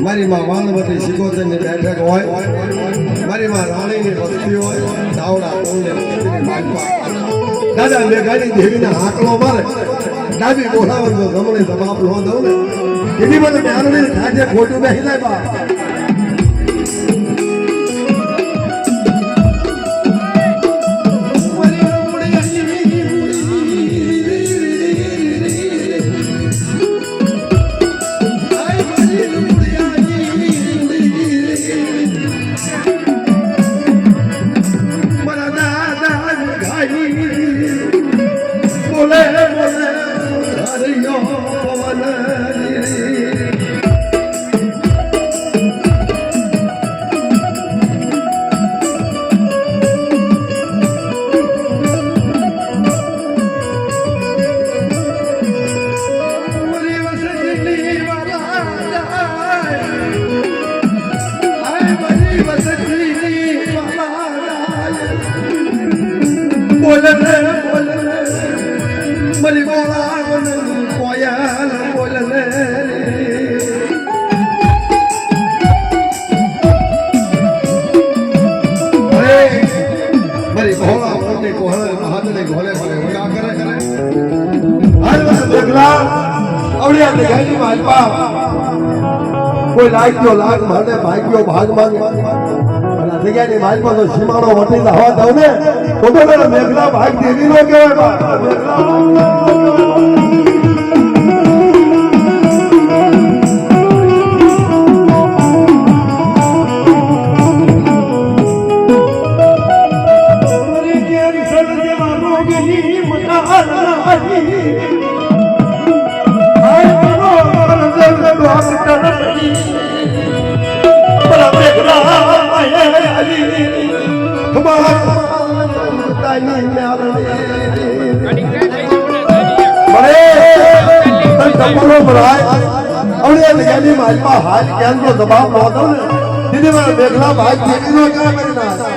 મારી માં વાલવતી સિકોતર ની બેઠક હોય, મારી માં રાણી ની વસ્તી હોય, દાવડા દાદા મેઘાની દેવીને હાકલો મારે, ડાબી બોલાવો તો જમણે જવાબ નો દઉં ને એની બધું જ્ઞાન ખાજે ખોટું બેસી જાય બા. કોઈ લાગ્યો લાગ મને ભાગ્યો ભાગ માંગ અને જગ્યાની માલમાં તો સીમાડો વટી હવા દઉં ને તો મેઘલા ભાગ દેવી નો કહેવાય. હાલ ક્યાં જવાબ નો દઉં ને દીદી મારા મેઘલા ભાઈ દેવી નો ક્યાં કરી ના